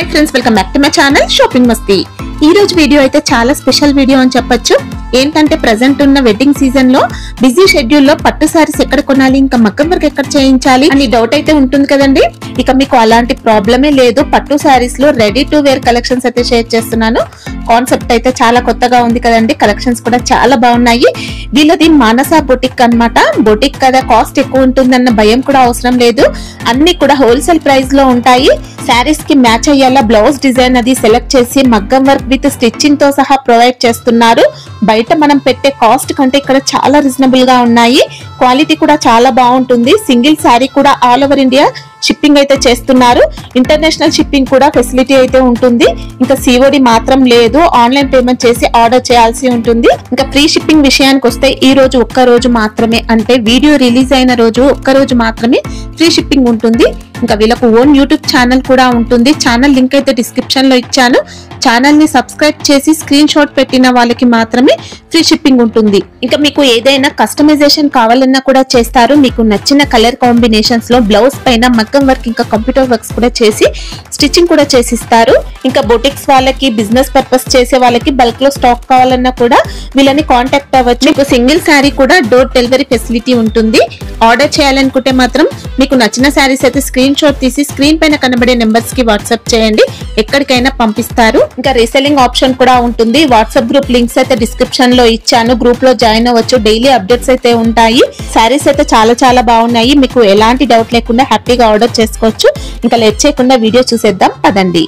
High friends welcome back to my channel shopping Masti. ఈ రోజు video అయితే చాలా స్పెషల్ వీడియో అని చెప్పొచ్చు। ఏంటంటే ప్రెజెంట్ ఉన్న వెడ్డింగ్ సీజన్ లో బిజీ షెడ్యూల్ లో పట్టు సారీస్ ఎక్కడ కొనాలి ఇంకా మగ్గం వర్క్ ఎక్కడ చేయించాలి అని డౌట్ అయితే ఉంటుంది కదండి। ఇక మీకు అలాంటి ప్రాబ్లమే లేదు। పట్టు సారీస్ లో రెడీ టు వేర్ కలెక్షన్స్ అయితే షేర్ చేస్తున్నాను। కాన్సెప్ట్ అయితే చాలా కొత్తగా ఉంది కదండి। కలెక్షన్స్ కూడా చాలా బాగున్నాయి। వీళ్ళది మానస బొటిక్ అన్నమాట। బొటిక్ కదా కాస్ట్ ఎక్కువ ఉంటుందన్న భయం కూడా అవసరం లేదు। అన్ని కూడా హోల్సేల్ ప్రైస్ లో ఉంటాయి। సారీస్ కి మ్యాచ్ అయ్యేలా బ్లౌజ్ డిజైన్ అది సెలెక్ట్ చేసి మగ్గం వర్క్ విత్ స్టిచ్చింగ్ తో సహా ప్రొవైడ్ చేస్తున్నారు। బయట మనం పెట్టే కాస్ట్ కంటే ఇక్కడ చాలా రీజనబుల్ గా ఉన్నాయి। క్వాలిటీ కూడా చాలా బాగుంటుంది। సింగిల్ సారీ కూడా ఆల్ ఓవర్ ఇండియా షిప్పింగ్ అయితే చేస్తున్నారు। ఇంటర్నేషనల్ షిప్పింగ్ కూడా ఫెసిలిటీ అయితే ఉంటుంది। ఇంకా సిఓడి మాత్రం లేదు, ఆన్లైన్ పేమెంట్ చేసి ఆర్డర్ చేయాల్సి ఉంటుంది। ఇంకా ఫ్రీ షిప్పింగ్ విషయానికి వస్తే ఈ రోజు ఒక్క రోజు మాత్రమే, అంటే వీడియో రిలీజ్ అయిన రోజు ఒక్క రోజు మాత్రమే ఫ్రీ షిప్పింగ్ ఉంటుంది। ఇంకా వీళ్ళకు ఓన్ యూట్యూబ్ ఛానల్ కూడా ఉంటుంది। ఛానల్ లింక్ అయితే డిస్క్రిప్షన్ లో ఇచ్చాను। ఛానల్ ని సబ్స్క్రైబ్ చేసి స్క్రీన్ షాట్ పెట్టిన వాళ్ళకి మాత్రమే ఫ్రీ షిప్పింగ్ ఉంటుంది। ఇంకా మీకు ఏదైనా కస్టమైజేషన్ కావాలన్నా కూడా చేస్తారు। మీకు నచ్చిన కలర్ కాంబినేషన్స్ లో బ్లౌజ్ పైన మగ్గం వర్క్ ఇంకా కంప్యూటర్ వర్క్స్ కూడా చేసి స్టిచ్చింగ్ కూడా చేసిస్తారు। ఇంకా బొటిక్స్ వాళ్ళకి బిజినెస్ పర్పస్ చేసే వాళ్ళకి బల్క్ లో స్టాక్ కావాలన్నా కూడా వీళ్ళని కాంటాక్ట్ అవ్వచ్చు। మీకు సింగిల్ శారీ కూడా డోర్ డెలివరీ ఫెసిలిటీ ఉంటుంది। ఆర్డర్ చేయాలనుకుంటే మాత్రం మీకు నచ్చిన శారీస్ అయితే స్క్రీన్ షాట్ తీసి స్క్రీన్ పైన కనబడే నెంబర్స్ కి వాట్సాప్ చేయండి, ఎక్కడికైనా పంపిస్తారు। ఇంకా రీసెల్లింగ్ ఆప్షన్ కూడా ఉంటుంది। వాట్సాప్ గ్రూప్ లింక్స్ అయితే డిస్క్రిప్షన్ లో ఇచ్చాను, గ్రూప్ లో జాయిన్ అవ్వచ్చు। డైలీ అప్డేట్స్ అయితే ఉంటాయి। శారీస్ అయితే చాలా బాగున్నాయి। మీకు ఎలాంటి డౌట్ లేకుండా హ్యాపీగా ఆర్డర్ చేసుకోవచ్చు। ఇంకా లేట్ చేయకుండా వీడియో చూసేద్దాం పదండి।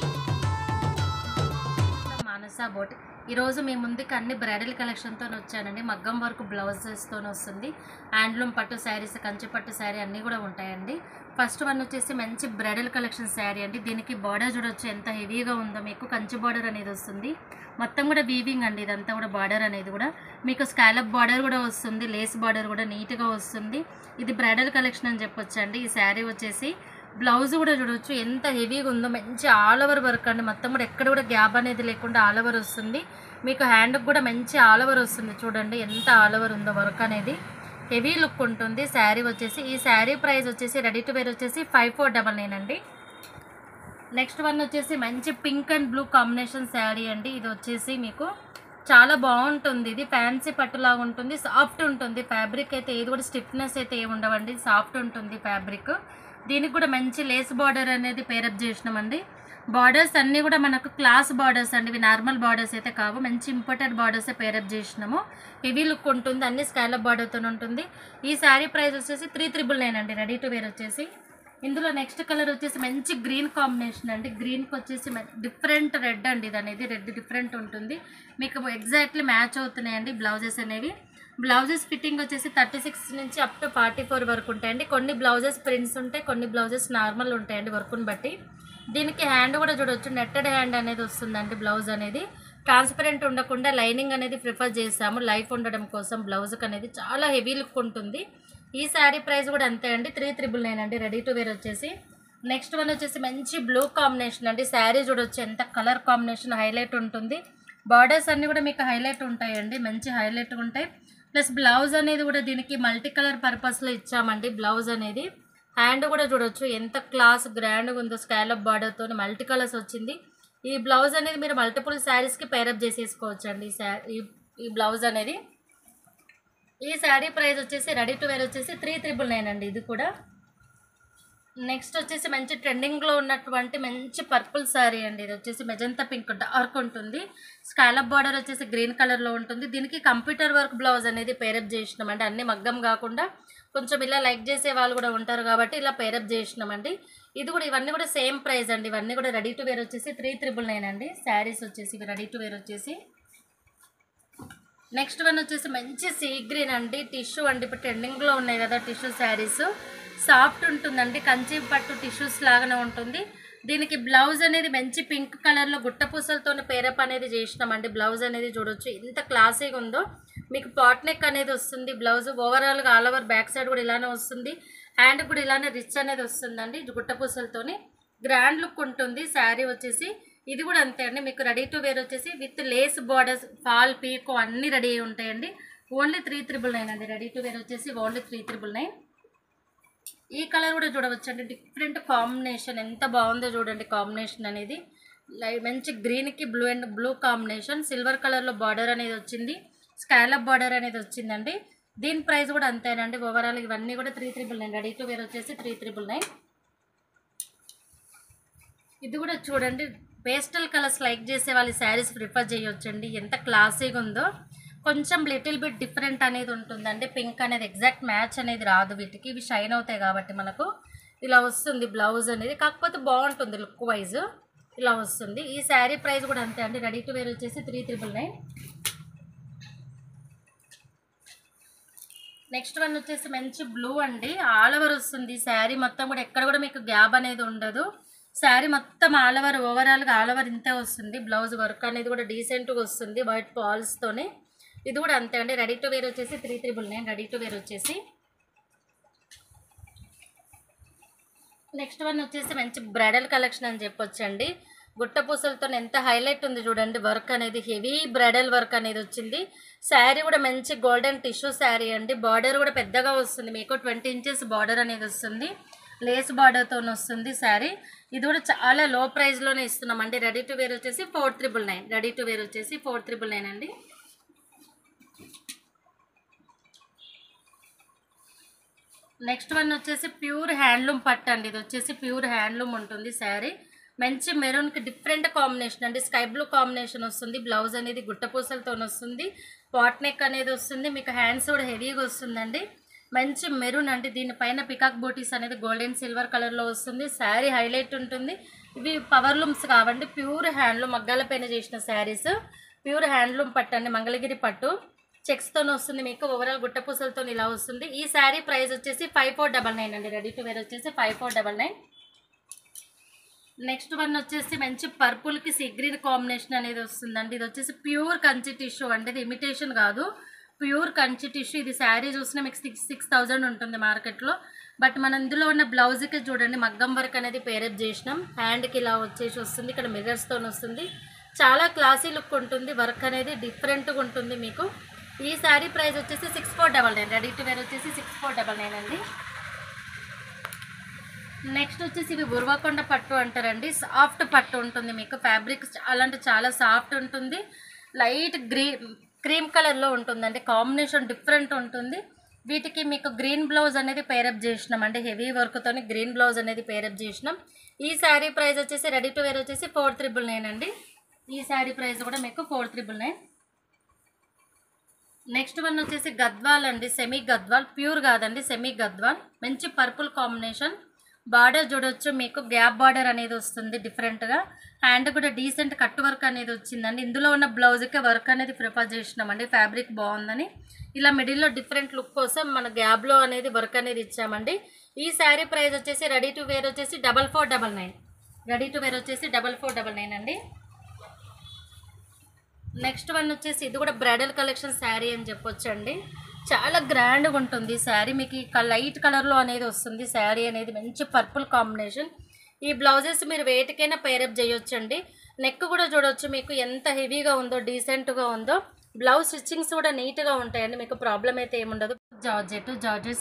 ఈ రోజు మీ ముందుకి అన్ని బ్రైడల్ కలెక్షన్తో వచ్చానండి। మగ్గం వర్క్ బ్లౌజెస్తో వస్తుంది। హ్యాండ్లూమ్ పట్టు శారీస్, కంచి పట్టు శారీ అన్నీ కూడా ఉంటాయండి। ఫస్ట్ వన్ వచ్చేసి మంచి బ్రైడల్ కలెక్షన్ శారీ అండి। దీనికి బార్డర్ చూడొచ్చు ఎంత హెవీగా ఉందో। మీకు కంచి బార్డర్ అనేది వస్తుంది, మొత్తం కూడా వీవింగ్ అండి। ఇదంతా కూడా బార్డర్ అనేది కూడా మీకు స్కాలప్ బార్డర్ కూడా వస్తుంది, లేస్ బార్డర్ కూడా నీట్గా వస్తుంది। ఇది బ్రైడల్ కలెక్షన్ అని చెప్పొచ్చు అండి। ఈ శారీ వచ్చేసి బ్లౌజ్ కూడా చూడొచ్చు ఎంత హెవీగా ఉందో, మంచి ఆల్ ఓవర్ వర్క్ అండి। మొత్తం కూడా ఎక్కడ కూడా గ్యాప్ అనేది లేకుండా ఆల్ ఓవర్ వస్తుంది। మీకు హ్యాండ్కి కూడా మంచి ఆల్ ఓవర్ వస్తుంది, చూడండి ఎంత ఆల్ ఓవర్ ఉందో వర్క్ అనేది। హెవీ లుక్ ఉంటుంది శారీ వచ్చేసి। ఈ శారీ ప్రైస్ వచ్చేసి రెడీ టు వేర్ వచ్చేసి 5499 అండి। నెక్స్ట్ వన్ వచ్చేసి మంచి pink and blue combination sari అండి। ఇది వచ్చేసి మీకు చాలా బాగుంటుంది। ఇది ఫ్యాన్సీ పట్టులాగా ఉంటుంది, సాఫ్ట్ ఉంటుంది ఫ్యాబ్రిక్ అయితే। ఇది కూడా స్టిఫ్నెస్ అయితే ఏమి ఉండవండి, సాఫ్ట్ ఉంటుంది ఫ్యాబ్రిక్। దీనికి కూడా మంచి లేస్ బార్డర్ అనేది పేరప్ చేసినామండి। బార్డర్స్ అన్నీ కూడా మనకు క్లాస్ బార్డర్స్ అండి, ఇవి నార్మల్ బార్డర్స్ అయితే కావు, మంచి ఇంపార్టెంట్ బార్డర్స్ పేరప్ చేసినాము। హెవీ లుక్ ఉంటుంది, అన్ని స్కాలప్ బార్డర్తో ఉంటుంది। ఈ శారీ ప్రైస్ వచ్చేసి 3999 అండి రెడీ టు వేర్ వచ్చేసి। ఇందులో నెక్స్ట్ కలర్ వచ్చేసి మంచి గ్రీన్ కాంబినేషన్ అండి। గ్రీన్కి వచ్చేసి డిఫరెంట్ రెడ్ అండి, ఇది అనేది రెడ్ డిఫరెంట్ ఉంటుంది, మీకు ఎగ్జాక్ట్లీ మ్యాచ్ అవుతున్నాయండి బ్లౌజెస్ అనేవి। బ్లౌజెస్ ఫిట్టింగ్ వచ్చేసి 36 నుంచి అప్ టు 44 వరకు ఉంటాయండి। కొన్ని బ్లౌజెస్ ప్రింట్స్ ఉంటాయి, కొన్ని బ్లౌజెస్ నార్మల్ ఉంటాయండి వర్క్ని బట్టి। దీనికి హ్యాండ్ కూడా చూడవచ్చు, నెట్టెడ్ హ్యాండ్ అనేది వస్తుందండి। బ్లౌజ్ అనేది ట్రాన్స్పరెంట్ ఉండకుండా లైనింగ్ అనేది ప్రిఫర్ చేసాము లైఫ్ ఉండడం కోసం। బ్లౌజ్కి అనేది చాలా హెవీ లుక్ ఉంటుంది। ఈ శారీ ప్రైస్ కూడా అంతే అండి, 3999 అండి రెడీ టు వేర్ వచ్చేసి। నెక్స్ట్ వన్ వచ్చేసి మంచి బ్లూ కాంబినేషన్ అండి। శారీ చూడవచ్చు ఎంత కలర్ కాంబినేషన్ హైలైట్ ఉంటుంది। బార్డర్స్ అన్నీ కూడా మీకు హైలైట్ ఉంటాయండి, మంచి హైలైట్ ఉంటాయి। ప్లస్ బ్లౌజ్ అనేది కూడా దీనికి మల్టీ కలర్ పర్పస్లో ఇచ్చామండి బ్లౌజ్ అనేది। హ్యాండ్ కూడా చూడొచ్చు ఎంత క్లాస్ గ్రాండ్గా ఉందో, స్కాలప్ బార్డర్తో మల్టీ కలర్స్ వచ్చింది। ఈ బ్లౌజ్ అనేది మీరు మల్టిపుల్ శారీస్కి పేరప్ చేసేసుకోవచ్చు అండి ఈ బ్లౌజ్ అనేది। ఈ శారీ ప్రైస్ వచ్చేసి రెడీ టు వేర్ వచ్చేసి 3999 అండి ఇది కూడా। నెక్స్ట్ వచ్చేసి మంచి ట్రెండింగ్లో ఉన్నటువంటి మంచి పర్పుల్ శారీ అండి। ఇది వచ్చేసి మెజంతా పింక్ డార్క్ ఉంటుంది, స్కాలప్ బార్డర్ వచ్చేసి గ్రీన్ కలర్లో ఉంటుంది। దీనికి కంప్యూటర్ వర్క్ బ్లౌజ్ అనేది పేరప్ చేసినామండి, అన్ని మగ్గం కాకుండా కొంచెం ఇలా లైక్ చేసే వాళ్ళు కూడా ఉంటారు కాబట్టి ఇలా పేరప్ చేసినామండి। ఇది కూడా ఇవన్నీ కూడా సేమ్ ప్రైస్ అండి, ఇవన్నీ కూడా రెడీ టు వేర్ వచ్చేసి 3999 అండి శారీస్ వచ్చేసి ఇవి రెడీ టు వేర్ వచ్చేసి। నెక్స్ట్ వన్ వచ్చేసి మంచి సీ గ్రీన్ అండి, టిష్యూ అండి। ఇప్పుడు ట్రెండింగ్లో ఉన్నాయి కదా టిష్యూ శారీస్, సాఫ్ట్ ఉంటుందండి, కంచి పట్టు టిష్యూస్ లాగానే ఉంటుంది। దీనికి బ్లౌజ్ అనేది మంచి పింక్ కలర్లో గుట్ట పూసలతో పేరప్ అనేది చేసినామండి। బ్లౌజ్ అనేది చూడొచ్చు ఎంత క్లాసీగా ఉందో, మీకు పాట్ నెక్ అనేది వస్తుంది బ్లౌజ్। ఓవరాల్గా ఆల్ ఓవర్ బ్యాక్ సైడ్ కూడా ఇలానే వస్తుంది, హ్యాండ్ కూడా ఇలానే రిచ్ అనేది వస్తుందండి గుట్ట పూసలతోని, గ్రాండ్ లుక్ ఉంటుంది శారీ వచ్చేసి। ఇది కూడా అంతే అండి, మీకు రెడీ టు వేర్ వచ్చేసి విత్ లేస్ బార్డర్స్, ఫాల్ పీకో అన్నీ రెడీ అయి ఉంటాయండి। ఓన్లీ 3999 అండి రెడీ టు వేర్ వచ్చేసి ఓన్లీ 3999। ఈ కలర్ కూడా చూడవచ్చు అండి, డిఫరెంట్ కాంబినేషన్ ఎంత బాగుందో చూడండి కాంబినేషన్ అనేది। మంచి గ్రీన్కి బ్లూ కాంబినేషన్, సిల్వర్ కలర్లో బార్డర్ అనేది వచ్చింది, స్కాలప్ బార్డర్ అనేది వచ్చిందండి. దీని ప్రైస్ కూడా అంతేనండి. ఓవరాల్ ఇవన్నీ కూడా 3,999. రెడీ టు వేర్ వచ్చేసి 3,999. ఇది కూడా చూడండి, పేస్టల్ కలర్స్ లైక్ చేసే వాళ్ళ శారీస్ ప్రిఫర్ చేయొచ్చండి. ఎంత క్లాసీగా ఉందో. కొంచెం లిటిల్ బిట్ డిఫరెంట్ అనేది ఉంటుందండి. పింక్ అనేది ఎగ్జాక్ట్ మ్యాచ్ అనేది రాదు వీటికి, ఇవి షైన్ అవుతాయి కాబట్టి మనకు ఇలా వస్తుంది బ్లౌజ్ అనేది. కాకపోతే బాగుంటుంది లుక్ వైజ్, ఇలా వస్తుంది. ఈ శారీ ప్రైస్ కూడా అంతే అండి. రెడీ టు వేర్ వచ్చేసి 3,999. నెక్స్ట్ వన్ వచ్చేసి మంచి బ్లూ అండి, ఆల్ ఓవర్ వస్తుంది శారీ మొత్తం కూడా. ఎక్కడ కూడా మీకు గ్యాప్ అనేది ఉండదు. శారీ మొత్తం ఆల్ ఓవర్, ఓవరాల్గా ఆల్ ఓవర్ ఇంతే వస్తుంది. బ్లౌజ్ వర్క్ అనేది కూడా డీసెంట్గా వస్తుంది వైట్ పాల్స్తోనే. ఇది కూడా అంతే అండి. రెడీ టు వేర్ వచ్చేసి 3,999. రెడీ టు వేర్ వచ్చేసి నెక్స్ట్ వన్ వచ్చేసి మంచి బ్రైడల్ కలెక్షన్ అని చెప్పొచ్చండి. గుట్ట పూసలతో ఎంత హైలైట్ ఉంది చూడండి. వర్క్ అనేది హెవీ బ్రైడల్ వర్క్ అనేది వచ్చింది. శారీ కూడా మంచి గోల్డెన్ టిష్యూ శారీ అండి. బార్డర్ కూడా పెద్దగా వస్తుంది మీకు, 20 ఇంచెస్ బార్డర్ అనేది వస్తుంది. లేస్ బార్డర్తో వస్తుంది శారీ. ఇది కూడా చాలా లో ప్రైస్లోనే ఇస్తున్నామండి. రెడీ టు వేర్ వచ్చేసి 4,999. రెడీ టు వేర్ వచ్చేసి 4,999 అండి. నెక్స్ట్ వన్ వచ్చేసి ప్యూర్ హ్యాండ్లూమ్ పట్టు అండి. ఇది వచ్చేసి ప్యూర్ హ్యాండ్లూమ్ ఉంటుంది శారీ. మంచి మెరూన్కి డిఫరెంట్ కాంబినేషన్ అండి. స్కై బ్లూ కాంబినేషన్ వస్తుంది. బ్లౌజ్ అనేది గుట్టపూసలతో వస్తుంది. పాట్ నెక్ అనేది వస్తుంది. మీకు హ్యాండ్స్ కూడా హెవీగా వస్తుందండి. మంచి మెరూన్ అండి. దీనిపైన పికాక్ బూటీస్ అనేది గోల్డెన్ సిల్వర్ కలర్లో వస్తుంది. శారీ హైలైట్ ఉంటుంది. ఇవి పవర్ లూమ్స్ కావండి, ప్యూర్ హ్యాండ్లూమ్ మగ్గాల పైన చేసిన శారీస్. ప్యూర్ హ్యాండ్లూమ్ పట్టు అండి, మంగళగిరి పట్టు. చెక్స్తో వస్తుంది మీకు. ఓవరాల్ గుట్టపూసలతో ఇలా వస్తుంది. ఈ శారీ ప్రైస్ వచ్చేసి 5,499 అండి. రెడీ టు వేర్ వచ్చేసి 5,499. నెక్స్ట్ వన్ వచ్చేసి మంచి పర్పుల్కి సీ గ్రీన్ కాంబినేషన్ అనేది వస్తుందండి. ఇది వచ్చేసి ప్యూర్ కంచి టిష్యూ అండి. ఇది ఇమిటేషన్ కాదు, ప్యూర్ కంచి టిష్యూ. ఇది శారీ చూసినా మీకు 6,000 ఉంటుంది మార్కెట్లో. బట్ మన ఇందులో ఉన్న బ్లౌజ్కి చూడండి మగ్గం వర్క్ అనేది పేరప్ చేసినాం. హ్యాండ్కి ఇలా వచ్చేసి వస్తుంది. ఇక్కడ మిర్రర్స్తో వస్తుంది. చాలా క్లాసీ లుక్ ఉంటుంది. వర్క్ అనేది డిఫరెంట్గా ఉంటుంది మీకు. ఈ శారీ ప్రైస్ వచ్చేసి 6,499. రెడీ టు వేర్ వచ్చేసి 6,499 అండి. నెక్స్ట్ వచ్చేసి ఇవి ఉర్వకొండ పట్టు అంటారండి. సాఫ్ట్ పట్టు ఉంటుంది మీకు. ఫ్యాబ్రిక్ చాలా అంటే చాలా సాఫ్ట్ ఉంటుంది. లైట్ క్రీమ్ కలర్లో ఉంటుందండి. కాంబినేషన్ డిఫరెంట్ ఉంటుంది. వీటికి మీకు గ్రీన్ బ్లౌజ్ అనేది పేరప్ చేసినాం అండి. హెవీ వర్క్తో గ్రీన్ బ్లౌజ్ అనేది పేరప్ చేసినాం. ఈ శారీ ప్రైస్ వచ్చేసి రెడీ టు వేర్ వచ్చేసి 4,999 అండి. ఈ శారీ ప్రైస్ కూడా మీకు 4,999. నెక్స్ట్ వన్ వచ్చేసి గద్వాల్ అండి. సెమీ గద్వాల్, ప్యూర్ కాదండి, సెమీ గద్వాల్. మంచి పర్పుల్ కాంబినేషన్. బార్డర్ చూడొచ్చు మీకు, గ్యాప్ బార్డర్ అనేది వస్తుంది డిఫరెంట్గా. హ్యాండ్ కూడా డీసెంట్ కట్ వర్క్ అనేది వచ్చిందండి. ఇందులో ఉన్న బ్లౌజ్కే వర్క్ అనేది ప్రిఫర్ చేసినామండి. ఫ్యాబ్రిక్ బాగుందని ఇలా మిడిల్లో డిఫరెంట్ లుక్ కోసం మన గ్యాప్లో అనేది వర్క్ అనేది ఇచ్చామండి. ఈ శారీ ప్రైస్ వచ్చేసి రెడీ టు వేర్ వచ్చేసి 4,499. రెడీ టు వేర్ వచ్చేసి 4,499 అండి. నెక్స్ట్ వన్ వచ్చేసి ఇది కూడా బ్రైడల్ కలెక్షన్ శారీ అని చెప్పొచ్చండి. చాలా గ్రాండ్గా ఉంటుంది శారీ. మీకు లైట్ కలర్లో అనేది వస్తుంది శారీ అనేది. మంచి పర్పుల్ కాంబినేషన్. ఈ బ్లౌజెస్ మీరు వేటికైనా పేరప్ చేయొచ్చండి. నెక్ కూడా చూడొచ్చు మీకు ఎంత హెవీగా ఉందో, డీసెంట్గా ఉందో. బ్లౌజ్ స్టిచ్చింగ్స్ కూడా నీట్గా ఉంటాయండి. మీకు ప్రాబ్లం అయితే ఏముండదు. జార్జెట్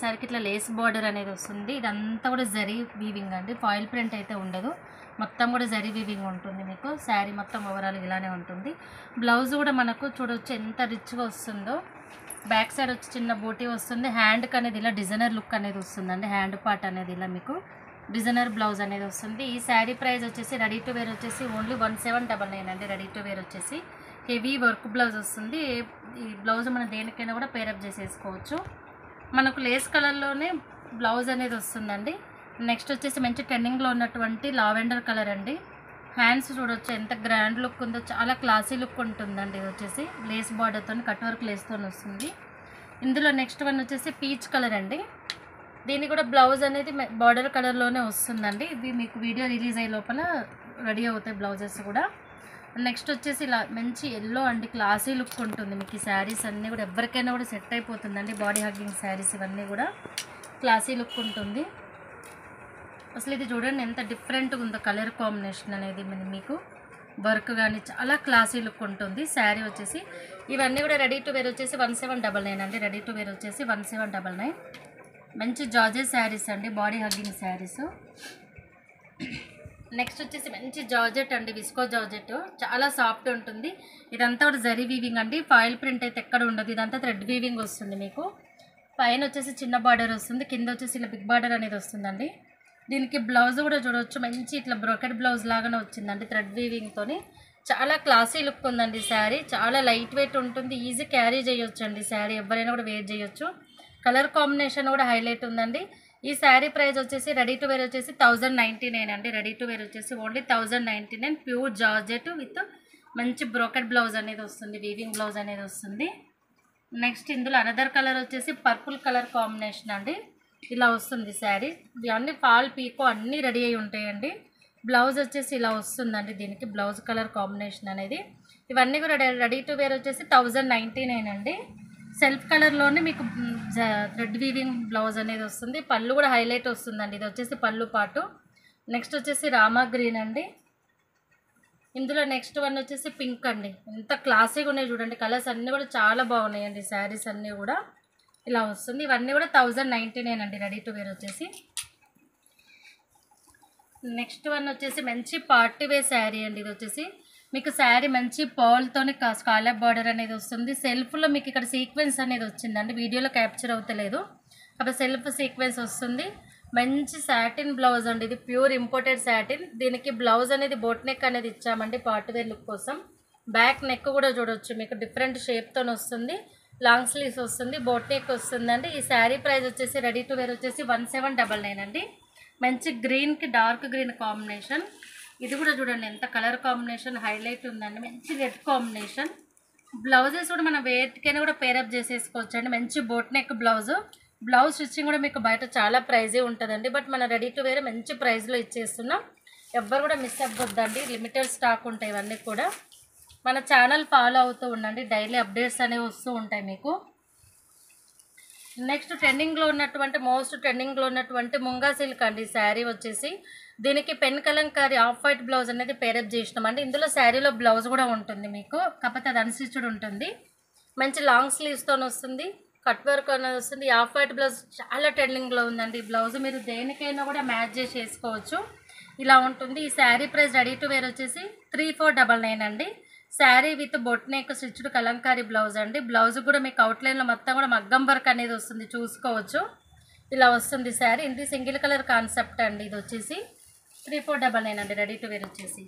శారీకి ఇట్లా లేస్ బార్డర్ అనేది వస్తుంది. ఇదంతా కూడా జరీ వీవింగ్ అండి. ఫాయిల్ ప్రింట్ అయితే ఉండదు. మొత్తం కూడా జరీ వీవింగ్ ఉంటుంది మీకు. శారీ మొత్తం ఓవరాల్ ఇలానే ఉంటుంది. బ్లౌజ్ కూడా మనకు చూడొచ్చు ఎంత రిచ్గా వస్తుందో. బ్యాక్ సైడ్ వచ్చి చిన్న బూటీ వస్తుంది. హ్యాండ్కి అనేది ఇలా డిజైనర్ లుక్ అనేది వస్తుందండి. హ్యాండ్ పార్ట్ అనేది ఇలా మీకు డిజైనర్ బ్లౌజ్ అనేది వస్తుంది. ఈ శారీ ప్రైస్ వచ్చేసి రెడీ టు వేర్ వచ్చేసి ఓన్లీ 1,799 అండి. రెడీ టు వేర్ వచ్చేసి హెవీ వర్క్ బ్లౌజ్ వస్తుంది. ఈ బ్లౌజ్ మనం దేనికైనా కూడా పేరప్ చేసేసుకోవచ్చు. మనకు లేస్ కలర్లోనే బ్లౌజ్ అనేది వస్తుందండి. నెక్స్ట్ వచ్చేసి మంచి ట్రెండింగ్లో ఉన్నటువంటి లావెండర్ కలర్ అండి. హ్యాండ్స్ చూడొచ్చు ఎంత గ్రాండ్ లుక్ ఉందో. చాలా క్లాసీ లుక్ ఉంటుందండి. ఇది వచ్చేసి లేస్ బార్డర్తో కట్ వర్క్ లేస్తో వస్తుంది. ఇందులో నెక్స్ట్ వన్ వచ్చేసి పీచ్ కలర్ అండి. దీని కూడా బ్లౌజ్ అనేది బార్డర్ కలర్లోనే వస్తుందండి. ఇవి మీకు వీడియో రిలీజ్ అయ్యే లోపల రెడీ అవుతాయి బ్లౌజెస్ కూడా. నెక్స్ట్ వచ్చేసి ఇలా మంచి ఎల్లో అండి. క్లాసీ లుక్ ఉంటుంది మీకు. ఈ శారీస్ అన్నీ కూడా ఎవరికైనా కూడా సెట్ అయిపోతుందండి. బాడీ హగ్గింగ్ శారీస్ ఇవన్నీ కూడా క్లాసీ లుక్ ఉంటుంది. అసలు ఇది చూడండి ఎంత డిఫరెంట్గా ఉందో కలర్ కాంబినేషన్ అనేది. మీకు వర్క్ కానీ చాలా క్లాసీ లుక్ ఉంటుంది శారీ వచ్చేసి. ఇవన్నీ కూడా రెడీ టు వేర్ వచ్చేసి 1,799 అండి. రెడీ టు వేర్ వచ్చేసి 1,799. మంచి జార్జెట్ శారీస్ అండి, బాడీ హగ్గింగ్ శారీస్. నెక్స్ట్ వచ్చేసి మంచి జార్జెట్ అండి, విస్కో జార్జెట్, చాలా సాఫ్ట్ ఉంటుంది. ఇదంతా కూడా జరీ వీవింగ్ అండి, ఫాయిల్ ప్రింట్ అయితే ఎక్కడ ఉండదు. ఇదంతా థ్రెడ్ వీవింగ్ వస్తుంది మీకు. పైన వచ్చేసి చిన్న బార్డర్ వస్తుంది, కింద వచ్చేసి ఇలా బిగ్ బార్డర్ అనేది వస్తుందండి. దీనికి బ్లౌజ్ కూడా చూడవచ్చు, మంచి ఇట్లా బ్రోకెట్ బ్లౌజ్ లాగానే వచ్చిందండి థ్రెడ్ వీవింగ్తోని. చాలా క్లాసీ లుక్ ఉందండి శారీ. చాలా లైట్ వెయిట్ ఉంటుంది, ఈజీ క్యారీ చేయొచ్చు అండి శారీ, ఎవరైనా కూడా వేర్ చేయొచ్చు. కలర్ కాంబినేషన్ కూడా హైలైట్ ఉందండి. ఈ శారీ ప్రైస్ వచ్చేసి రెడీ టు వేర్ వచ్చేసి 1099 అండి. రెడీ టు వేర్ వచ్చేసి ఓన్లీ 1099. ప్యూర్ జార్జెట్ విత్ మంచి బ్రోకెట్ బ్లౌజ్ అనేది వస్తుంది, వీవింగ్ బ్లౌజ్ అనేది వస్తుంది. నెక్స్ట్ ఇందులో అనదర్ కలర్ వచ్చేసి పర్పుల్ కలర్ కాంబినేషన్ అండి. ఇలా వస్తుంది శారీ. ఇవన్నీ ఫాల్ పీకో అన్నీ రెడీ అయి ఉంటాయండి. బ్లౌజ్ వచ్చేసి ఇలా వస్తుందండి, దీనికి బ్లౌజ్ కలర్ కాంబినేషన్ అనేది. ఇవన్నీ కూడా రెడీ టు వేర్ వచ్చేసి 1099 అండి. సెల్ఫ్ కలర్లోనే మీకు థ్రెడ్ వీవింగ్ బ్లౌజ్ అనేది వస్తుంది. పళ్ళు కూడా హైలైట్ వస్తుందండి, ఇది వచ్చేసి పళ్ళు పాటు. నెక్స్ట్ వచ్చేసి రామా గ్రీన్ అండి. ఇందులో నెక్స్ట్ వన్ వచ్చేసి పింక్ అండి. ఎంత క్లాసీగా ఉన్నాయి చూడండి, కలర్స్ అన్నీ కూడా చాలా బాగున్నాయండి. శారీస్ అన్నీ కూడా ఇలా వస్తుంది. ఇవన్నీ కూడా 1099 అండి రెడీ టు వేర్ వచ్చేసి. నెక్స్ట్ వన్ వచ్చేసి మంచి పార్టీ వేర్ శారీ అండి. ఇది వచ్చేసి మీకు శారీ మంచి పర్ల్తోని స్కాలప్ బార్డర్ అనేది వస్తుంది. సెల్ఫ్లో మీకు ఇక్కడ సీక్వెన్స్ అనేది వచ్చిందండి, వీడియోలో క్యాప్చర్ అవుతలేదు, అప్పుడు సెల్ఫ్ సీక్వెన్స్ వస్తుంది. మంచి సాటిన్ బ్లౌజ్ అండి, ఇది ప్యూర్ ఇంపోర్టెడ్ సాటిన్. దీనికి బ్లౌజ్ అనేది బోట్ నెక్ అనేది ఇచ్చామండి పార్టీ వేర్ లుక్ కోసం. బ్యాక్ నెక్ కూడా చూడవచ్చు, మీకు డిఫరెంట్ షేప్తో వస్తుంది. లాంగ్ స్లీవ్స్ వస్తుంది, బోట్ నెక్ వస్తుందండి. ఈ శారీ ప్రైస్ వచ్చేసి రెడీ టు వేర్ వచ్చేసి 1799 అండి. మంచి గ్రీన్కి డార్క్ గ్రీన్ కాంబినేషన్. ఇది కూడా చూడండి ఎంత కలర్ కాంబినేషన్ హైలైట్ ఉందండి, మంచి రెడ్ కాంబినేషన్. బ్లౌజెస్ కూడా మనం వేటికైనా కూడా పేరప్ చేసేసుకోవచ్చు అండి. మంచి boat neck blouse. Blouse stitching కూడా మీకు బయట చాలా ప్రైజే ఉంటుందండి, బట్ మన రెడీ టు వేర్ మంచి ప్రైస్లో ఇచ్చేస్తున్నాం. ఎవ్వరు కూడా మిస్ అవ్వద్దండి, లిమిటెడ్ స్టాక్ ఉంటాయి ఇవన్నీ కూడా. మన ఛానల్ ఫాలో అవుతూ ఉండండి, డైలీ అప్డేట్స్ అనేవి వస్తూ ఉంటాయి మీకు. నెక్స్ట్ ట్రెండింగ్లో ఉన్నటువంటి మోస్ట్ ట్రెండింగ్లో ఉన్నటువంటి ముంగా సిల్క్ అండి శారీ వచ్చేసి. దీనికి pen Kalamkari off white blouse అనేది పేరప్ చేసినామండి. ఇందులో శారీలో బ్లౌజ్ కూడా ఉంటుంది మీకు, కాకపోతే అది అన్స్టిచ్డ్ ఉంటుంది. మంచి లాంగ్ స్లీవ్స్తో వస్తుంది, కట్ వర్క్ అనేది వస్తుంది. ఆఫ్ వైట్ బ్లౌజ్ చాలా ట్రెండింగ్లో ఉందండి. ఈ బ్లౌజ్ మీరు దేనికైనా కూడా మ్యాచ్ చేసి వేసుకోవచ్చు, ఇలా ఉంటుంది. ఈ sari price ready to wear వచ్చేసి 3499 అండి. Sari with boat neck stitched Kalamkari blouse అండి. బ్లౌజ్ కూడా మీకు అవుట్లైన్లో మొత్తం కూడా మగ్గం వర్క్ అనేది వస్తుంది, చూసుకోవచ్చు. ఇలా వస్తుంది శారీ. ఇది సింగిల్ కలర్ కాన్సెప్ట్ అండి. ఇది వచ్చేసి 3499 అండి రెడీ టు వేర్ వచ్చేసి.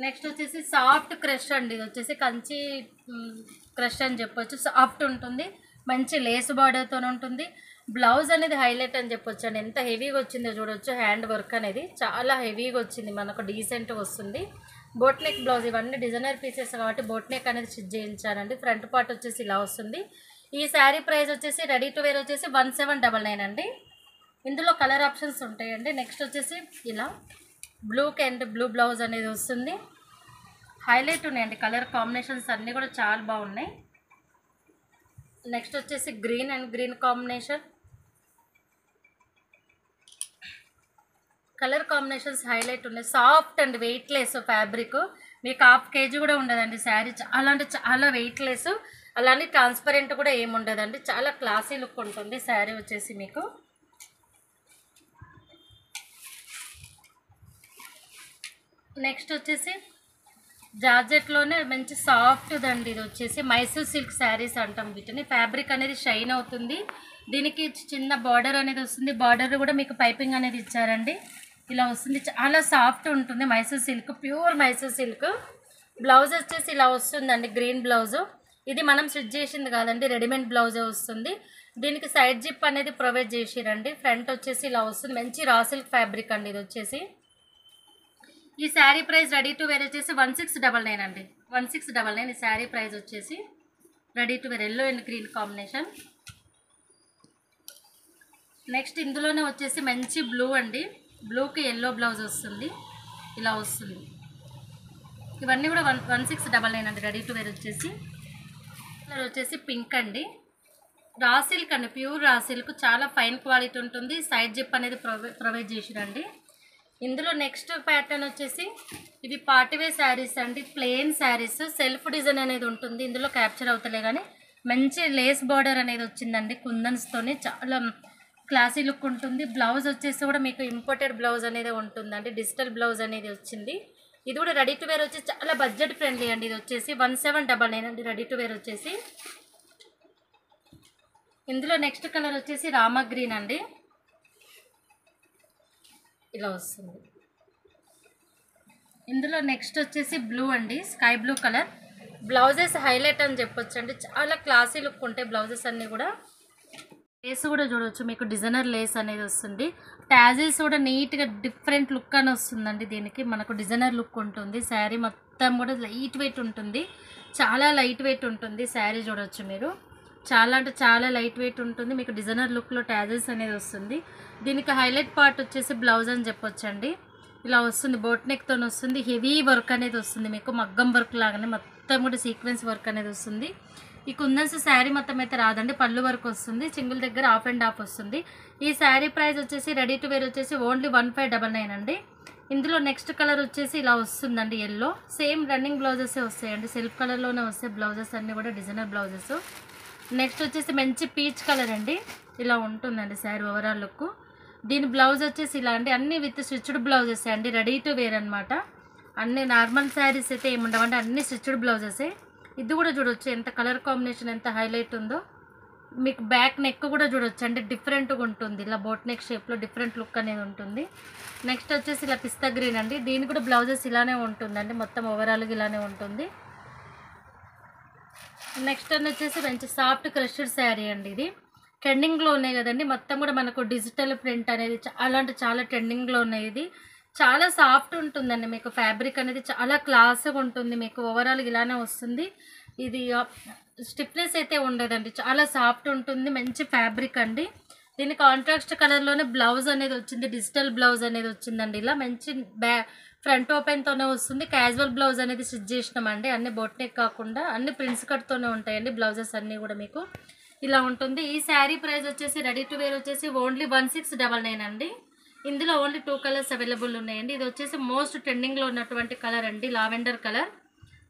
నెక్స్ట్ వచ్చేసి సాఫ్ట్ క్రష్ అండి. ఇది వచ్చేసి కంచి క్రష్ అని చెప్పొచ్చు, సాఫ్ట్ ఉంటుంది, మంచి లేస్ బార్డర్తో ఉంటుంది. బ్లౌజ్ అనేది హైలైట్ అని చెప్పొచ్చు అండి, ఎంత హెవీగా వచ్చిందో చూడొచ్చు. హ్యాండ్ వర్క్ అనేది చాలా హెవీగా వచ్చింది, మనకు డీసెంట్గా వస్తుంది. బోట్ నెక్ బ్లౌజ్, ఇవన్నీ డిజైనర్ పీసెస్ కాబట్టి బోట్ నెక్ అనేది స్టిచ్ చేయించానండి. ఫ్రంట్ పార్ట్ వచ్చేసి ఇలా వస్తుంది. ఈ శారీ ప్రైస్ వచ్చేసి రెడీ టు వేర్ వచ్చేసి 1799 అండి. ఇందులో కలర్ ఆప్షన్స్ ఉంటాయండి. నెక్స్ట్ వచ్చేసి ఇలా బ్లూ అండ్ బ్లూ బ్లౌజ్ అనేది వస్తుంది, హైలైట్ ఉన్నాయండి. కలర్ కాంబినేషన్స్ అన్నీ కూడా చాలా బాగున్నాయి. నెక్స్ట్ వచ్చేసి green and green combination. Colour combinations highlight ఉన్నాయి, సాఫ్ట్ అండ్ వెయిట్లెస్ ఫ్యాబ్రిక్. మీకు 1/2 kg కూడా ఉండదండి శారీ, చాలా అంటే చాలా వెయిట్లెస్. అలానే ట్రాన్స్పరెంట్ కూడా ఏమి ఉండదండి, చాలా క్లాసీ లుక్ ఉంటుంది శారీ వచ్చేసి మీకు. నెక్స్ట్ వచ్చేసి జార్జెట్లోనే మంచి సాఫ్ట్ అండి. ఇది వచ్చేసి మైసూర్ సిల్క్ శారీస్ అంటాం వీటిని. ఫ్యాబ్రిక్ అనేది షైన్ అవుతుంది. దీనికి చిన్న బార్డర్ అనేది వస్తుంది, బార్డర్ కూడా మీకు పైపింగ్ అనేది ఇచ్చారండి. ఇలా వస్తుంది, చాలా సాఫ్ట్ ఉంటుంది. Mysore silk, pure Mysore silk. Blouse వచ్చేసి ఇలా వస్తుందండి, గ్రీన్ బ్లౌజు. ఇది మనం స్టిచ్ చేసింది కాదండి, రెడీమేడ్ బ్లౌజే వస్తుంది. దీనికి సైడ్ జిప్ అనేది ప్రొవైడ్ చేసిరండి. ఫ్రంట్ వచ్చేసి ఇలా వస్తుంది, మంచి రా సిల్క్ ఫ్యాబ్రిక్ అండి. ఇది వచ్చేసి ఈ sari price ready to wear వచ్చేసి 1699 అండి. 1699 ఈ శారీ ప్రైస్ వచ్చేసి ready to wear. Yellow and green combination. Next ఇందులోనే వచ్చేసి మంచి బ్లూ అండి, బ్లూకి ఎల్లో బ్లౌజ్ వస్తుంది, ఇలా వస్తుంది. ఇవన్నీ కూడా 1699 అండి రెడీ టు వేర్ వచ్చేసి. కలర్ వచ్చేసి పింక్ అండి, రా సిల్క్ అండి, ప్యూర్ రా సిల్క్, చాలా ఫైన్ క్వాలిటీ ఉంటుంది. సైడ్ జిప్ అనేది ప్రొవైడ్ చేసిరండి. ఇందులో నెక్స్ట్ ప్యాటర్న్ వచ్చేసి ఇవి పార్టీవేర్ శారీస్ అండి, ప్లెయిన్ శారీస్. సెల్ఫ్ డిజైన్ అనేది ఉంటుంది, ఇందులో క్యాప్చర్ అవుతలే కానీ మంచి లేస్ బార్డర్ అనేది వచ్చిందండి కుందన్స్తోని. చాలా క్లాసీ లుక్ ఉంటుంది. బ్లౌజ్ వచ్చేసి కూడా మీకు ఇంపోర్టెడ్ బ్లౌజ్ అనేది ఉంటుందండి, డిజిటల్ బ్లౌజ్ అనేది వచ్చింది. ఇది కూడా రెడీ టు వేర్ వచ్చి చాలా బడ్జెట్ ఫ్రెండ్లీ అండి. ఇది వచ్చేసి 1799 అండి రెడీ టు వేర్ వచ్చేసి. ఇందులో నెక్స్ట్ కలర్ వచ్చేసి రామా గ్రీన్ అండి, ఇలా వస్తుంది. ఇందులో నెక్స్ట్ వచ్చేసి బ్లూ అండి, sky blue colour. Blouses highlight అని చెప్పొచ్చు అండి, చాలా క్లాసీ లుక్ ఉంటాయి బ్లౌజెస్ అన్నీ కూడా. లేస్ కూడా చూడవచ్చు, మీకు డిజైనర్ లేస్ అనేది వస్తుంది. ట్యాజిల్స్ కూడా నీట్గా డిఫరెంట్ లుక్ అని వస్తుందండి. దీనికి మనకు డిజైనర్ లుక్ ఉంటుంది. శారీ మొత్తం కూడా లైట్ వెయిట్ ఉంటుంది, చాలా లైట్ వెయిట్ ఉంటుంది శారీ. చూడవచ్చు మీరు, చాలా అంటే చాలా లైట్ వెయిట్ ఉంటుంది. మీకు డిజైనర్ లుక్లో ట్యాజిల్స్ అనేది వస్తుంది. దీనికి హైలైట్ పార్ట్ వచ్చేసి బ్లౌజ్ అని చెప్పొచ్చండి. ఇలా వస్తుంది, బోట్ నెక్తో వస్తుంది. హెవీ వర్క్ అనేది వస్తుంది, మీకు మగ్గం వర్క్ లాగానే మొత్తం కూడా సీక్వెన్స్ వర్క్ అనేది వస్తుంది. ఈ కుందన్స్ శారీ మొత్తం అయితే రాదండి, పళ్ళు వరకు వస్తుంది. సింగిల్ దగ్గర ఆఫ్ అండ్ ఆఫ్ వస్తుంది. ఈ శారీ ప్రైస్ వచ్చేసి రెడీ టు వేర్ వచ్చేసి ఓన్లీ 1599 అండి. ఇందులో నెక్స్ట్ కలర్ వచ్చేసి ఇలా వస్తుందండి, ఎల్లో. సేమ్ రన్నింగ్ బ్లౌజెస్ వస్తాయండి, సెల్ఫ్ కలర్లోనే వస్తాయి బ్లౌజెస్ అన్నీ కూడా, డిజైనర్ బ్లౌజెస్. నెక్స్ట్ వచ్చేసి మంచి పీచ్ కలర్ అండి, ఇలా ఉంటుందండి శారీ ఓవరాల్ లుక్. దీని బ్లౌజ్ వచ్చేసి ఇలా అండి, అన్నీ విత్ స్టిచ్డ్ బ్లౌజెస్ అండి, రెడీ టు వేర్ అనమాట. అన్ని నార్మల్ శారీస్ అయితే ఏముండవండి, అన్ని స్టిచ్డ్ బ్లౌజెసే. ఇది కూడా చూడొచ్చు ఎంత కలర్ కాంబినేషన్ ఎంత హైలైట్ ఉందో. మీకు బ్యాక్ నెక్ కూడా చూడొచ్చు అండి, డిఫరెంట్గా ఉంటుంది. ఇలా బోట్ నెక్ షేప్లో డిఫరెంట్ లుక్ అనేది ఉంటుంది. నెక్స్ట్ వచ్చేసి ఇలా పిస్తా గ్రీన్ అండి, దీని కూడా బ్లౌజెస్ ఇలానే ఉంటుందండి, మొత్తం ఓవరాల్గా ఇలానే ఉంటుంది. నెక్స్ట్ అని వచ్చేసి మంచి సాఫ్ట్ క్రష్డ్ శారీ అండి. ఇది ట్రెండింగ్లో ఉన్నాయి కదండి, మొత్తం కూడా మనకు డిజిటల్ ప్రింట్ అనేది చాలా అంటే చాలా ట్రెండింగ్లో ఉన్నాయి. ఇది చాలా సాఫ్ట్ ఉంటుందండి, మీకు ఫ్యాబ్రిక్ అనేది చాలా క్లాస్గా ఉంటుంది. మీకు ఓవరాల్ ఇలానే వస్తుంది. ఇది స్టిఫ్నెస్ అయితే ఉండదండి, చాలా సాఫ్ట్ ఉంటుంది, మంచి ఫ్యాబ్రిక్ అండి. దీని కాంట్రాస్ట్ కలర్లోనే బ్లౌజ్ అనేది వచ్చింది, డిజిటల్ బ్లౌజ్ అనేది వచ్చిందండి. ఇలా మంచి ఫ్రంట్ ఓపెన్తోనే వస్తుంది. క్యాజువల్ బ్లౌజ్ అనేది స్టిచ్ చేసినామండి, అన్ని బొట్ నెక్ కాకుండా అన్ని ప్రిన్స్ కట్తోనే ఉంటాయండి బ్లౌజెస్ అన్నీ కూడా. మీకు ఇలా ఉంటుంది. ఈ శారీ ప్రైస్ వచ్చేసి రెడీ టు వేర్ వచ్చేసి ఓన్లీ 1699 అండి. ఇందులో ఓన్లీ 2 కలర్స్ అవైలబుల్ ఉన్నాయండి. ఇది వచ్చేసి మోస్ట్ ట్రెండింగ్లో ఉన్నటువంటి కలర్ అండి, లావెండర్ కలర్.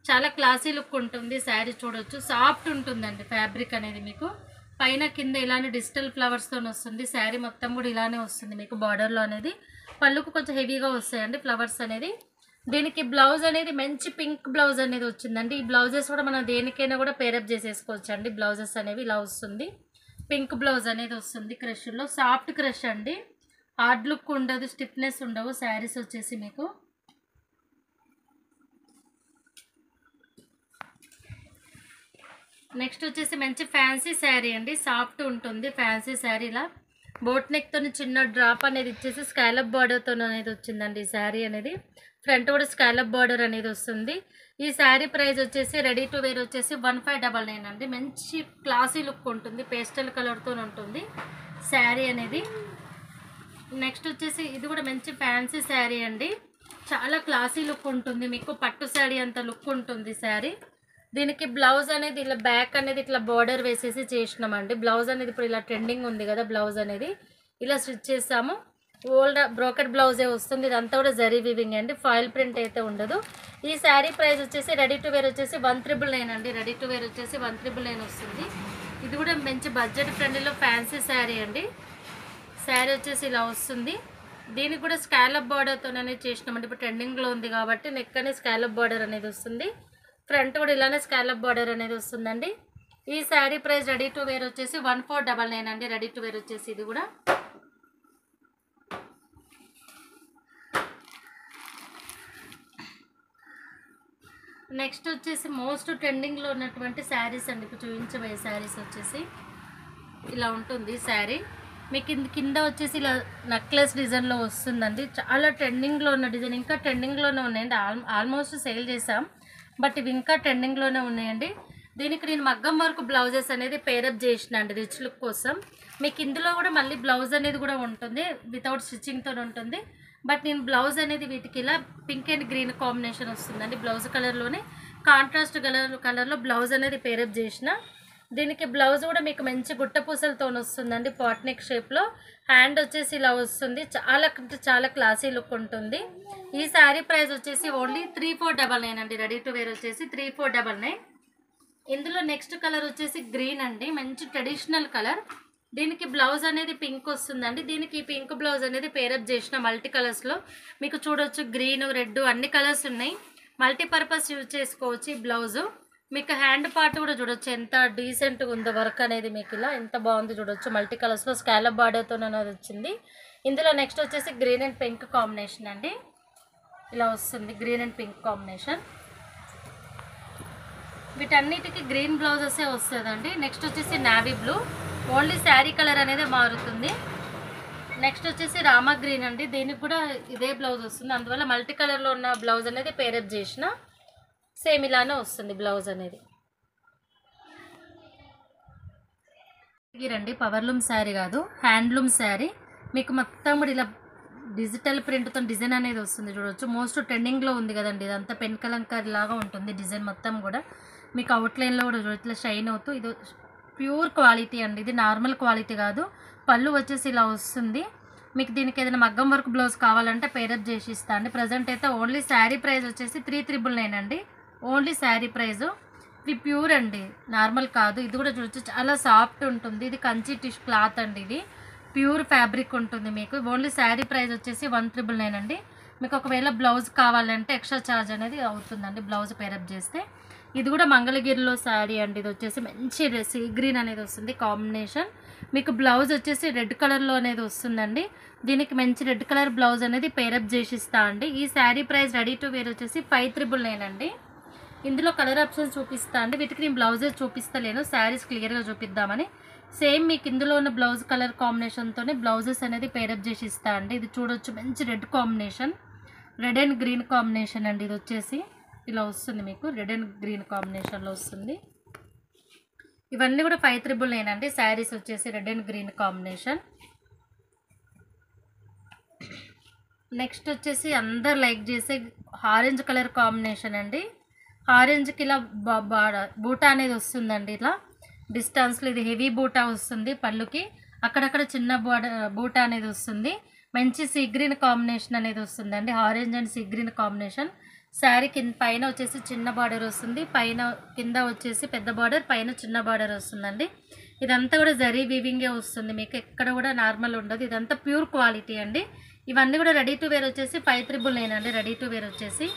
చాలా క్లాసీ లుక్ ఉంటుంది శారీ. చూడొచ్చు, సాఫ్ట్ ఉంటుందండి ఫ్యాబ్రిక్ అనేది. మీకు పైన కింద ఇలానే డిజిటల్ ఫ్లవర్స్తో వస్తుంది. శారీ మొత్తం కూడా ఇలానే వస్తుంది మీకు బార్డర్లో అనేది. పళ్ళుకు కొంచెం హెవీగా వస్తాయండి ఫ్లవర్స్ అనేది. దీనికి బ్లౌజ్ అనేది మంచి పింక్ బ్లౌజ్ అనేది వచ్చిందండి. ఈ బ్లౌజెస్ కూడా మనం దేనికైనా కూడా పేరప్ చేసేసుకోవచ్చు అండి. బ్లౌజెస్ అనేవి ఇలా వస్తుంది, పింక్ బ్లౌజ్ అనేది వస్తుంది. క్రష్లో సాఫ్ట్ క్రష్ అండి, హార్డ్ లుక్ ఉండదు, స్టిఫ్నెస్ ఉండవు శారీస్ వచ్చేసి మీకు. నెక్స్ట్ వచ్చేసి మంచి ఫ్యాన్సీ శారీ అండి, సాఫ్ట్ ఉంటుంది ఫ్యాన్సీ శారీ. ఇలా బోట్ నెక్తో చిన్న డ్రాప్ అనేది ఇచ్చేసి స్కాలప్ బార్డర్తో అనేది వచ్చిందండి ఈ శారీ అనేది. ఫ్రంట్ కూడా స్కాలప్ బార్డర్ అనేది వస్తుంది. ఈ శారీ ప్రైస్ వచ్చేసి రెడీ టు వేర్ వచ్చేసి 1599 అండి. మంచి క్లాసీ లుక్ ఉంటుంది, పేస్టల్ కలర్తో ఉంటుంది శారీ అనేది. నెక్స్ట్ వచ్చేసి ఇది కూడా మంచి ఫ్యాన్సీ శారీ అండి, చాలా క్లాసీ లుక్ ఉంటుంది మీకు. పట్టు శారీ అంత లుక్ ఉంటుంది శారీ. దీనికి బ్లౌజ్ అనేది ఇలా బ్యాక్ అనేది ఇట్లా బార్డర్ వేసేసి చేసినామండి. బ్లౌజ్ అనేది ఇప్పుడు ఇలా ట్రెండింగ్ ఉంది కదా, బ్లౌజ్ అనేది ఇలా స్టిచ్ చేసాము. ఓల్డ్ బ్రోకెట్ బ్లౌజే వస్తుంది. ఇదంతా కూడా జరీ వీవింగ్ అండి, ఫాయిల్ ప్రింట్ అయితే ఉండదు. ఈ శారీ ప్రైస్ వచ్చేసి రెడీ టు వేర్ వచ్చేసి 1999 అండి. రెడీ టు వేర్ వచ్చేసి 1999 వస్తుంది. ఇది కూడా మంచి బడ్జెట్ ఫ్రెండ్లీలో ఫ్యాన్సీ శారీ అండి. శారీ వచ్చేసి ఇలా వస్తుంది. దీనికి కూడా స్కాలప్ బార్డర్తోనే చేసినామండి, ఇప్పుడు ట్రెండింగ్లో ఉంది కాబట్టి. నెక్ అనేది స్కాలప్ బార్డర్ అనేది వస్తుంది, ఫ్రంట్ కూడా ఇలానే స్కాలప్ బార్డర్ అనేది వస్తుందండి. ఈ sari price ready to wear వచ్చేసి 1499 అండి. రెడీ టు వేర్ వచ్చేసి ఇది కూడా. నెక్స్ట్ వచ్చేసి మోస్ట్ ట్రెండింగ్లో ఉన్నటువంటి శారీస్ అండి, ఇప్పుడు చూపించబోయే శారీస్ వచ్చేసి ఇలా ఉంటుంది శారీ. మీకు కింద వచ్చేసి ఇలా నెక్లెస్ డిజైన్లో వస్తుందండి, చాలా ట్రెండింగ్లో ఉన్న డిజైన్. ఇంకా ట్రెండింగ్లోనే ఉన్నాయండి, ఆల్మోస్ట్ సేల్ చేసాం, బట్ ఇవి ఇంకా ట్రెండింగ్లోనే ఉన్నాయండి. దీనికి నేను మగ్గం వర్క్ బ్లౌజెస్ అనేది పేరప్ చేసిన అండి రిచ్ లుక్ కోసం. మీకు ఇందులో కూడా మళ్ళీ బ్లౌజ్ అనేది కూడా ఉంటుంది, వితౌట్ స్టిచ్చింగ్తో ఉంటుంది. బట్ నేను బ్లౌజ్ అనేది వీటికి ఇలా పింక్ అండ్ గ్రీన్ కాంబినేషన్ వస్తుందండి. బ్లౌజ్ కలర్లోనే కాంట్రాస్ట్ కలర్లో బ్లౌజ్ అనేది పేరప్ చేసిన. దీనికి బ్లౌజ్ కూడా మీకు మంచి గుట్ట పూసలతో వస్తుందండి, పాట్ నెక్ షేప్లో. హ్యాండ్ వచ్చేసి ఇలా వస్తుంది, చాలా క్లాసీ లుక్ ఉంటుంది. ఈ శారీ ప్రైస్ వచ్చేసి ఓన్లీ 3499 అండి. రెడీ టు వేర్ వచ్చేసి 3499. ఇందులో నెక్స్ట్ కలర్ వచ్చేసి గ్రీన్ అండి, మంచి ట్రెడిషనల్ కలర్. దీనికి బ్లౌజ్ అనేది పింక్ వస్తుందండి. దీనికి పింక్ బ్లౌజ్ అనేది పేరప్ చేసిన మల్టీ కలర్స్లో మీకు చూడొచ్చు. గ్రీన్, రెడ్ అన్ని కలర్స్ ఉన్నాయి. మల్టీపర్పస్ యూజ్ చేసుకోవచ్చు ఈ బ్లౌజు. మీకు హ్యాండ్ పార్ట్ కూడా చూడొచ్చు ఎంత డీసెంట్గా ఉందో. వర్క్ అనేది మీకు ఇలా ఎంత బాగుంది చూడొచ్చు. మల్టీ కలర్స్లో స్కాలప్ బార్డర్తో అనేది వచ్చింది. ఇందులో నెక్స్ట్ వచ్చేసి గ్రీన్ అండ్ పింక్ కాంబినేషన్ అండి. ఇలా వస్తుంది గ్రీన్ అండ్ పింక్ కాంబినేషన్. వీటన్నిటికి గ్రీన్ బ్లౌజెసే వస్తుందండి. నెక్స్ట్ వచ్చేసి navy blue, only sari colour అనేది మారుతుంది. నెక్స్ట్ వచ్చేసి రామా గ్రీన్ అండి. దీనికి కూడా ఇదే బ్లౌజ్ వస్తుంది. అందువల్ల మల్టీ కలర్లో ఉన్న బ్లౌజ్ అనేది పేరప్ చేసిన సేమ్ ఇలానే వస్తుంది బ్లౌజ్ అనేది. రండి పవర్లూమ్ శారీ కాదు, హ్యాండ్లూమ్ శారీ. మీకు మొత్తం కూడా ఇలా డిజిటల్ ప్రింట్తో డిజైన్ అనేది వస్తుంది చూడవచ్చు. మోస్ట్ ట్రెండింగ్లో ఉంది కదండి. ఇదంతా పెన్ కలంకారీ లాగా ఉంటుంది డిజైన్ మొత్తం కూడా. మీకు అవుట్లైన్లో కూడా చూడవచ్చు ఇట్లా షైన్ అవుతూ. ఇది ప్యూర్ క్వాలిటీ అండి, ఇది నార్మల్ క్వాలిటీ కాదు. పళ్ళు వచ్చేసి ఇలా వస్తుంది. మీకు దీనికి ఏదైనా మగ్గం వర్క్ బ్లౌజ్ కావాలంటే పేరప్ చేసి ఇస్తా అండి. ప్రజెంట్ అయితే ఓన్లీ శారీ ప్రైస్ వచ్చేసి 3,999 అండి. Only sari price. ఇది ప్యూర్ అండి, నార్మల్ కాదు. ఇది కూడా చూడొచ్చు చాలా సాఫ్ట్ ఉంటుంది. ఇది కంచి టిష్ క్లాత్ అండి. ఇది ప్యూర్ ఫ్యాబ్రిక్ ఉంటుంది మీకు. ఓన్లీ శారీ ప్రైస్ వచ్చేసి 1,999 అండి. మీకు ఒకవేళ బ్లౌజ్ కావాలంటే ఎక్స్ట్రా ఛార్జ్ అనేది అవుతుందండి బ్లౌజ్ పేరప్ చేస్తే. ఇది కూడా మంగళగిరిలో శారీ అండి. ఇది వచ్చేసి మంచి సీ గ్రీన్ అనేది వస్తుంది కాంబినేషన్. మీకు బ్లౌజ్ వచ్చేసి రెడ్ కలర్లో అనేది వస్తుందండి. దీనికి మంచి రెడ్ కలర్ బ్లౌజ్ అనేది పేరప్ చేసి ఇస్తా అండి. ఈ sari price ready to wear వచ్చేసి 5,999 అండి. ఇందులో కలర్ ఆప్షన్స్ చూపిస్తా అండి. వీటికి నేను బ్లౌజెస్ చూపిస్తలేను, శారీస్ క్లియర్గా చూపిద్దామని. సేమ్ మీకు ఇందులో ఉన్న బ్లౌజ్ కలర్ కాంబినేషన్తోనే బ్లౌజెస్ అనేది పేరప్ చేసి ఇస్తా అండి. ఇది చూడొచ్చు మంచి red combination, red and green combination అండి. ఇది వచ్చేసి ఇలా వస్తుంది మీకు, రెడ్ అండ్ గ్రీన్ కాంబినేషన్లో వస్తుంది. ఇవన్నీ కూడా 5,999 అండి. శారీస్ వచ్చేసి red and green combination. Next వచ్చేసి అందరు లైక్ చేసే ఆరెంజ్ కలర్ కాంబినేషన్ అండి. ఆరెంజ్కి ఇలా బూటా అనేది వస్తుందండి. ఇలా డిస్టెన్స్లో ఇది హెవీ బూటా వస్తుంది పళ్ళుకి. అక్కడక్కడ చిన్న బూటా అనేది వస్తుంది. మంచి సీ గ్రీన్ కాంబినేషన్ అనేది వస్తుందండి. Orange and sea green combination. Sari పైన వచ్చేసి చిన్న బార్డర్ వస్తుంది, పైన కింద వచ్చేసి పెద్ద బార్డర్, పైన చిన్న బార్డర్ వస్తుందండి. ఇదంతా కూడా జరీ వీవింగే వస్తుంది మీకు, ఎక్కడ కూడా నార్మల్ ఉండదు. ఇదంతా ప్యూర్ క్వాలిటీ అండి. ఇవన్నీ కూడా రెడీ టు వేర్ వచ్చేసి 5,999 అండి. రెడీ టు వేర్ వచ్చేసి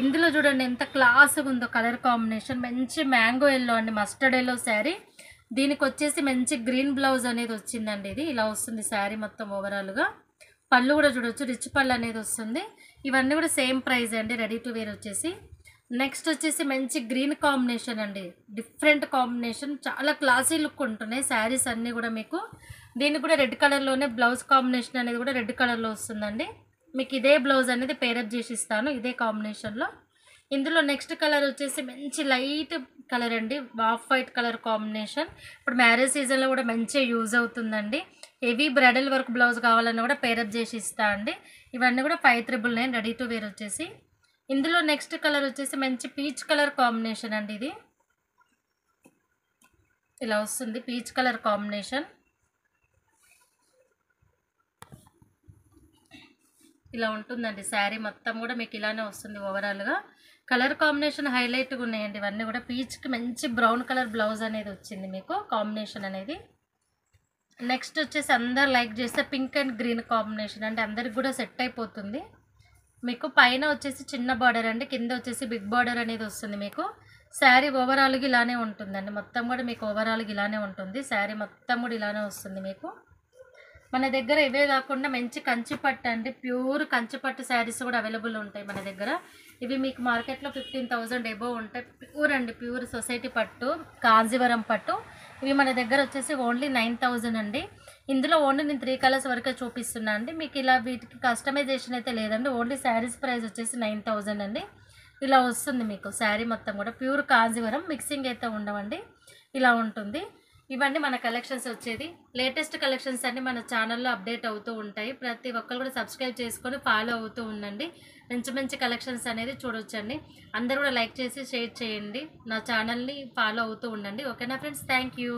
ఇందులో చూడండి ఎంత క్లాస్గా ఉందో కలర్ కాంబినేషన్. మంచి మ్యాంగో ఎల్లో అండి, మస్టర్డ్ ఎల్లో శారీ. దీనికి వచ్చేసి మంచి గ్రీన్ బ్లౌజ్ అనేది వచ్చిందండి. ఇది ఇలా వస్తుంది శారీ మొత్తం ఓవరాల్గా. పళ్ళు కూడా చూడవచ్చు, రిచ్ పళ్ళు అనేది వస్తుంది. ఇవన్నీ కూడా సేమ్ ప్రైస్ అండి రెడీ టు వేర్ వచ్చేసి. నెక్స్ట్ వచ్చేసి మంచి గ్రీన్ కాంబినేషన్ అండి, డిఫరెంట్ కాంబినేషన్, చాలా క్లాసీ లుక్ ఉంటున్నాయి శారీస్ అన్నీ కూడా మీకు. దీనికి కూడా రెడ్ కలర్లోనే బ్లౌజ్ కాంబినేషన్ అనేది కూడా రెడ్ కలర్లో వస్తుందండి. మీకు ఇదే బ్లౌజ్ అనేది పేరప్ చేసి ఇస్తాను ఇదే కాంబినేషన్లో. ఇందులో నెక్స్ట్ కలర్ వచ్చేసి మంచి లైట్ కలర్ అండి, ఆఫ్ వైట్ కలర్ కాంబినేషన్. ఇప్పుడు మ్యారేజ్ సీజన్లో కూడా మంచిగా యూజ్ అవుతుందండి. హెవీ బ్రైడల్ వర్క్ బ్లౌజ్ కావాలన్నా కూడా పేరప్ చేసి ఇస్తా అండి. ఇవన్నీ కూడా 5,999 రెడీ టు వేర్ వచ్చేసి. ఇందులో నెక్స్ట్ కలర్ వచ్చేసి మంచి పీచ్ కలర్ కాంబినేషన్ అండి. ఇది ఇలా వస్తుంది పీచ్ కలర్ కాంబినేషన్. ఇలా ఉంటుందండి శారీ మొత్తం కూడా మీకు ఇలానే వస్తుంది ఓవరాల్గా. కలర్ కాంబినేషన్ హైలైట్గా ఉన్నాయండి. ఇవన్నీ కూడా పీచ్కి మంచి బ్రౌన్ కలర్ బ్లౌజ్ అనేది వచ్చింది మీకు కాంబినేషన్ అనేది. నెక్స్ట్ వచ్చేసి అందరు లైక్ చేస్తే పింక్ అండ్ గ్రీన్ కాంబినేషన్ అంటే అందరికి కూడా సెట్ అయిపోతుంది మీకు. పైన వచ్చేసి చిన్న బార్డర్ అండి, కింద వచ్చేసి బిగ్ బార్డర్ అనేది వస్తుంది మీకు. శారీ ఓవరాల్గా ఇలానే ఉంటుందండి, మొత్తం కూడా మీకు ఓవరాల్గా ఇలానే ఉంటుంది. శారీ మొత్తం కూడా ఇలానే వస్తుంది మీకు. మన దగ్గర ఇవే కాకుండా మంచి కంచిపట్టు అండి, ప్యూర్ కంచిపట్టు శారీస్ కూడా అవైలబుల్ ఉంటాయి మన దగ్గర. ఇవి మీకు మార్కెట్లో 15,000 ఎబో ఉంటాయి. ప్యూర్ అండి, ప్యూర్ సొసైటీ పట్టు, కాంజీవరం పట్టు. ఇవి మన దగ్గర వచ్చేసి ఓన్లీ 9,000 అండి. ఇందులో ఓన్లీ నేను 3 కలర్స్ వరకే చూపిస్తున్నా అండి. మీకు ఇలా వీటికి కస్టమైజేషన్ అయితే లేదండి. ఓన్లీ శారీస్ ప్రైస్ వచ్చేసి 9,000 అండి. ఇలా వస్తుంది మీకు శారీ మొత్తం కూడా ప్యూర్ కాంజీవరం, మిక్సింగ్ అయితే ఉండవండి. ఇలా ఉంటుంది. ఇవన్నీ మన కలెక్షన్స్ వచ్చేది. లేటెస్ట్ కలెక్షన్స్ అన్ని మన ఛానల్లో అప్డేట్ అవుతూ ఉంటాయి. ప్రతి ఒక్కరు కూడా సబ్స్క్రైబ్ చేసుకొని ఫాలో అవుతూ ఉండండి. మంచి మంచి కలెక్షన్స్ అనేది చూడొచ్చండి. అందరూ కూడా లైక్ చేసి షేర్ చేయండి. నా ఛానల్ని ఫాలో అవుతూ ఉండండి. ఓకేనా ఫ్రెండ్స్, థ్యాంక్ యూ.